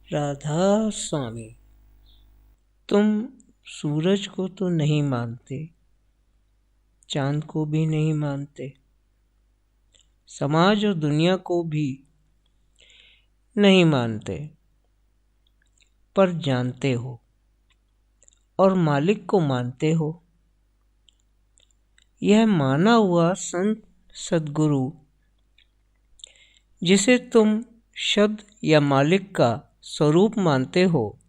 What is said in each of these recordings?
राधा स्वामी, तुम सूरज को तो नहीं मानते, चांद को भी नहीं मानते, समाज और दुनिया को भी नहीं मानते, पर जानते हो और मालिक को मानते हो। यह माना हुआ संत सद्गुरु जिसे तुम शब्द या मालिक का स्वरूप मानते हो,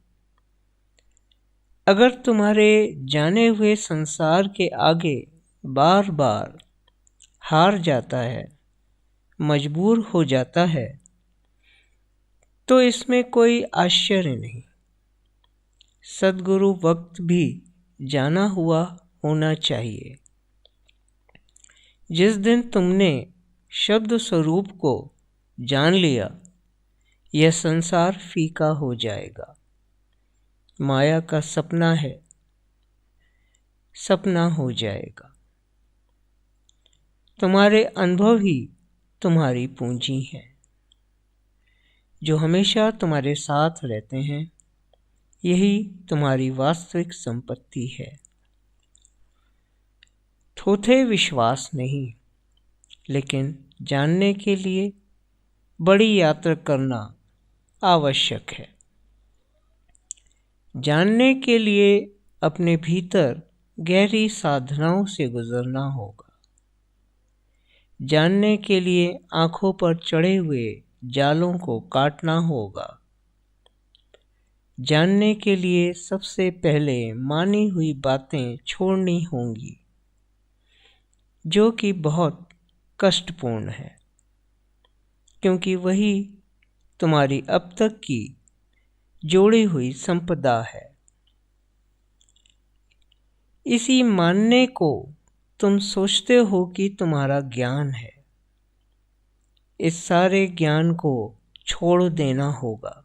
अगर तुम्हारे जाने हुए संसार के आगे बार बार हार जाता है, मजबूर हो जाता है, तो इसमें कोई आश्चर्य नहीं। सद्गुरु वक्त भी जाना हुआ होना चाहिए। जिस दिन तुमने शब्द स्वरूप को जान लिया, यह संसार फीका हो जाएगा। माया का सपना है, सपना हो जाएगा। तुम्हारे अनुभव ही तुम्हारी पूंजी हैं, जो हमेशा तुम्हारे साथ रहते हैं। यही तुम्हारी वास्तविक संपत्ति है। थोथे विश्वास नहीं, लेकिन जानने के लिए बड़ी यात्रा करना आवश्यक है। जानने के लिए अपने भीतर गहरी साधनाओं से गुजरना होगा। जानने के लिए आंखों पर चढ़े हुए जालों को काटना होगा। जानने के लिए सबसे पहले मानी हुई बातें छोड़नी होंगी, जो कि बहुत कष्टपूर्ण है, क्योंकि वही तुम्हारी अब तक की जोड़ी हुई संपदा है। इसी मानने को तुम सोचते हो कि तुम्हारा ज्ञान है। इस सारे ज्ञान को छोड़ देना होगा।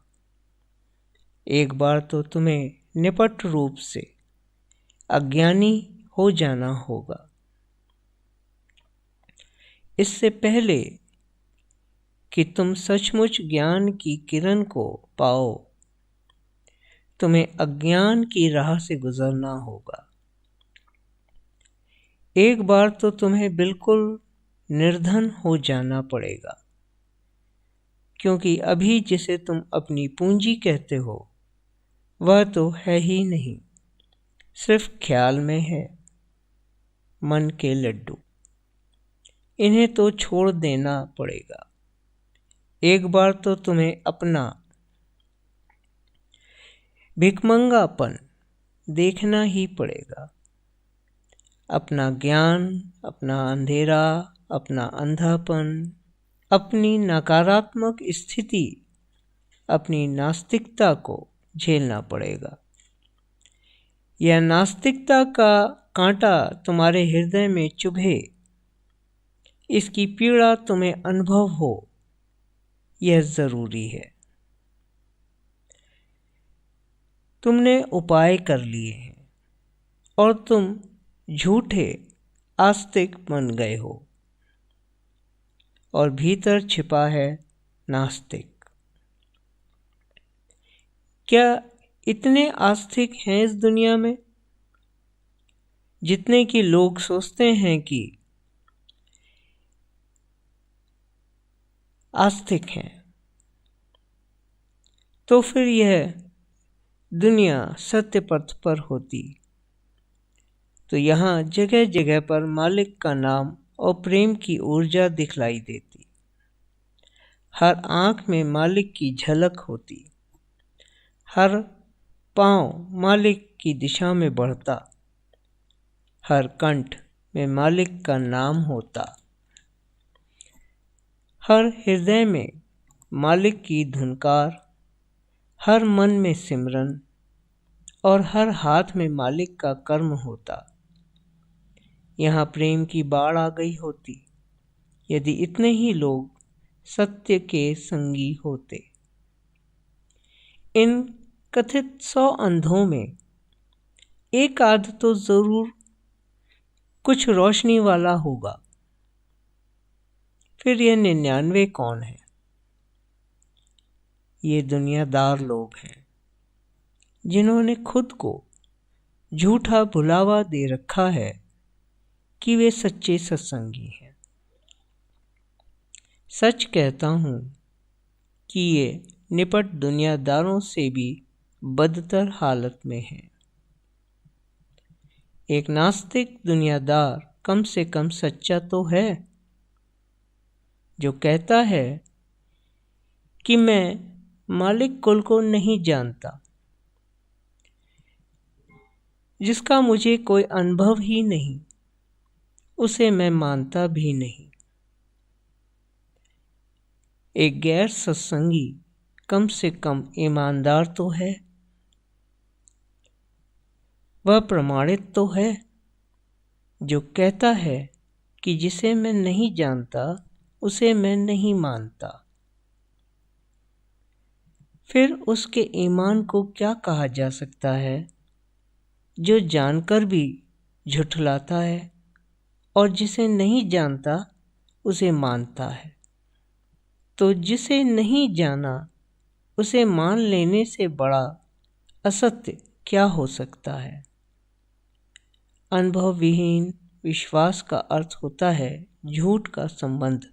एक बार तो तुम्हें निपट रूप से अज्ञानी हो जाना होगा। इससे पहले कि तुम सचमुच ज्ञान की किरण को पाओ, तुम्हें अज्ञान की राह से गुजरना होगा। एक बार तो तुम्हें बिल्कुल निर्धन हो जाना पड़ेगा, क्योंकि अभी जिसे तुम अपनी पूंजी कहते हो, वह तो है ही नहीं, सिर्फ ख्याल में है। मन के लड्डू, इन्हें तो छोड़ देना पड़ेगा। एक बार तो तुम्हें अपना भिखमंगापन देखना ही पड़ेगा। अपना ज्ञान, अपना अंधेरा, अपना अंधापन, अपनी नकारात्मक स्थिति, अपनी नास्तिकता को झेलना पड़ेगा। यह नास्तिकता का कांटा तुम्हारे हृदय में चुभे, इसकी पीड़ा तुम्हें अनुभव हो, यह जरूरी है। तुमने उपाय कर लिए हैं और तुम झूठे आस्तिक बन गए हो, और भीतर छिपा है नास्तिक। क्या इतने आस्तिक हैं इस दुनिया में, जितने कि लोग सोचते हैं कि आस्तिक हैं? तो फिर यह दुनिया सत्य पथ पर होती, तो यहाँ जगह जगह पर मालिक का नाम और प्रेम की ऊर्जा दिखलाई देती। हर आंख में मालिक की झलक होती, हर पांव मालिक की दिशा में बढ़ता, हर कंठ में मालिक का नाम होता, हर हृदय में मालिक की धुनकार, हर मन में सिमरन और हर हाथ में मालिक का कर्म होता। यहाँ प्रेम की बाढ़ आ गई होती, यदि इतने ही लोग सत्य के संगी होते। इन कथित 100 अंधों में एक आध तो जरूर कुछ रोशनी वाला होगा। फिर यह 99 कौन है? ये दुनियादार लोग हैं जिन्होंने खुद को झूठा भुलावा दे रखा है कि वे सच्चे सत्संगी हैं। सच कहता हूँ कि ये निपट दुनियादारों से भी बदतर हालत में हैं। एक नास्तिक दुनियादार कम से कम सच्चा तो है, जो कहता है कि मैं मालिक कुल को नहीं जानता, जिसका मुझे कोई अनुभव ही नहीं, उसे मैं मानता भी नहीं। एक गैर सत्संगी कम से कम ईमानदार तो है, वह प्रमाणित तो है, जो कहता है कि जिसे मैं नहीं जानता उसे मैं नहीं मानता। फिर उसके ईमान को क्या कहा जा सकता है, जो जानकर भी झुठलाता है और जिसे नहीं जानता उसे मानता है। तो जिसे नहीं जाना उसे मान लेने से बड़ा असत्य क्या हो सकता है। अनुभव विहीन विश्वास का अर्थ होता है झूठ का संबंध,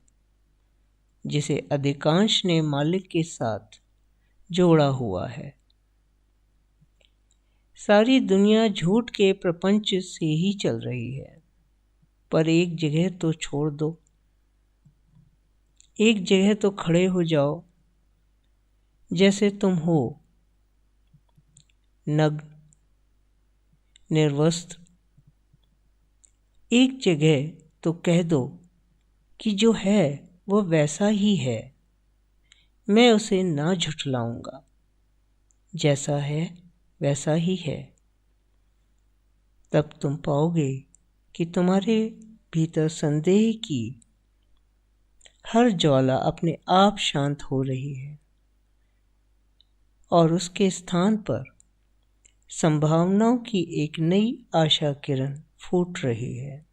जिसे अधिकांश ने मालिक के साथ जोड़ा हुआ है। सारी दुनिया झूठ के प्रपंच से ही चल रही है, पर एक जगह तो छोड़ दो, एक जगह तो खड़े हो जाओ जैसे तुम हो, नग्न निर्वस्त्र। एक जगह तो कह दो कि जो है वो वैसा ही है, मैं उसे ना झुठलाऊंगा, जैसा है वैसा ही है। तब तुम पाओगे कि तुम्हारे भीतर संदेह की हर ज्वाला अपने आप शांत हो रही है और उसके स्थान पर संभावनाओं की एक नई आशा किरण फूट रही है।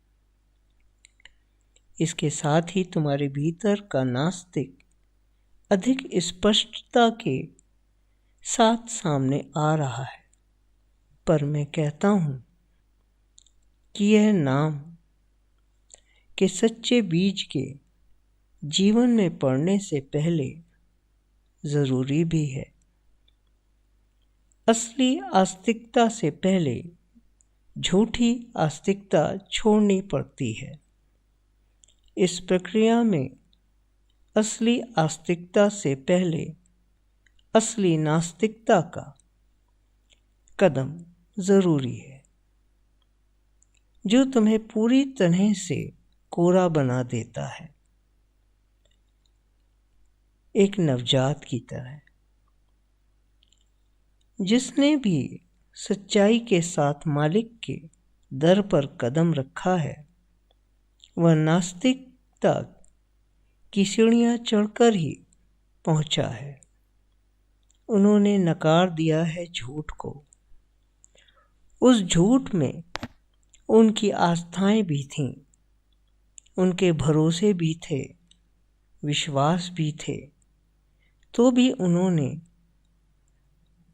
इसके साथ ही तुम्हारे भीतर का नास्तिक अधिक स्पष्टता के साथ सामने आ रहा है। पर मैं कहता हूँ कि यह नाम के सच्चे बीज के जीवन में पड़ने से पहले जरूरी भी है। असली आस्तिकता से पहले झूठी आस्तिकता छोड़नी पड़ती है। इस प्रक्रिया में असली आस्तिकता से पहले असली नास्तिकता का कदम जरूरी है, जो तुम्हें पूरी तरह से कोरा बना देता है, एक नवजात की तरह। जिसने भी सच्चाई के साथ मालिक के दर पर कदम रखा है, वह नास्तिकता की सीढ़ियां चढ़कर ही पहुंचा है। उन्होंने नकार दिया है झूठ को। उस झूठ में उनकी आस्थाएं भी थीं, उनके भरोसे भी थे, विश्वास भी थे, तो भी उन्होंने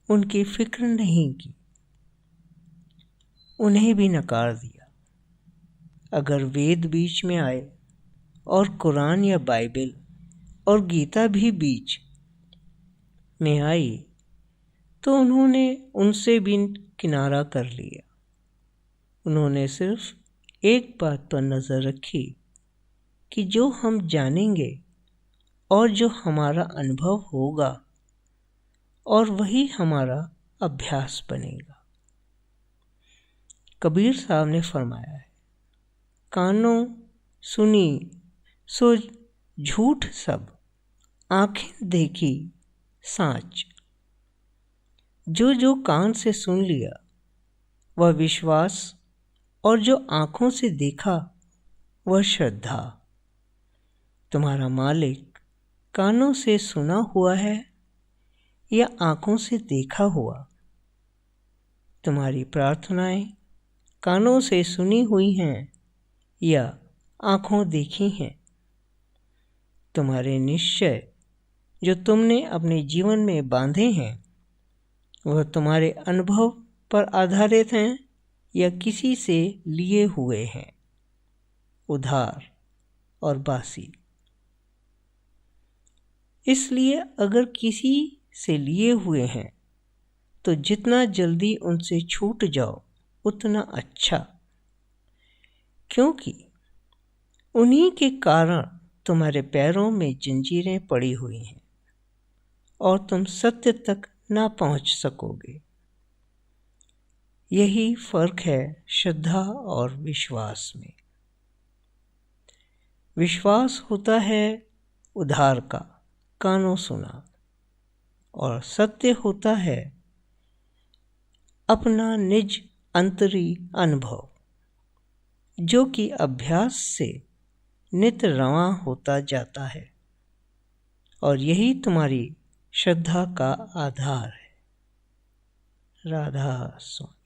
उनकी फिक्र नहीं की, उन्हें भी नकार दिया। अगर वेद बीच में आए और कुरान या बाइबल और गीता भी बीच में आई, तो उन्होंने उनसे भी किनारा कर लिया। उन्होंने सिर्फ एक बात पर नज़र रखी कि जो हम जानेंगे और जो हमारा अनुभव होगा, और वही हमारा अभ्यास बनेगा। कबीर साहब ने फरमाया है, कानों सुनी सो झूठ सब, आंखें देखी सांच। जो जो कान से सुन लिया वह विश्वास, और जो आंखों से देखा वह श्रद्धा। तुम्हारा मालिक कानों से सुना हुआ है या आंखों से देखा हुआ? तुम्हारी प्रार्थनाएं कानों से सुनी हुई हैं या आंखों देखी हैं? तुम्हारे निश्चय जो तुमने अपने जीवन में बांधे हैं वह तुम्हारे अनुभव पर आधारित हैं या किसी से लिए हुए हैं, उधार और बासी। इसलिए अगर किसी से लिए हुए हैं तो जितना जल्दी उनसे छूट जाओ उतना अच्छा, क्योंकि उन्हीं के कारण तुम्हारे पैरों में जंजीरें पड़ी हुई हैं और तुम सत्य तक ना पहुंच सकोगे। यही फर्क है श्रद्धा और विश्वास में। विश्वास होता है उधार का, कानों सुना, और सत्य होता है अपना निज अंतरी अनुभव, जो कि अभ्यास से नित रवां होता जाता है। और यही तुम्हारी श्रद्धा का आधार है। राधा स्वामी।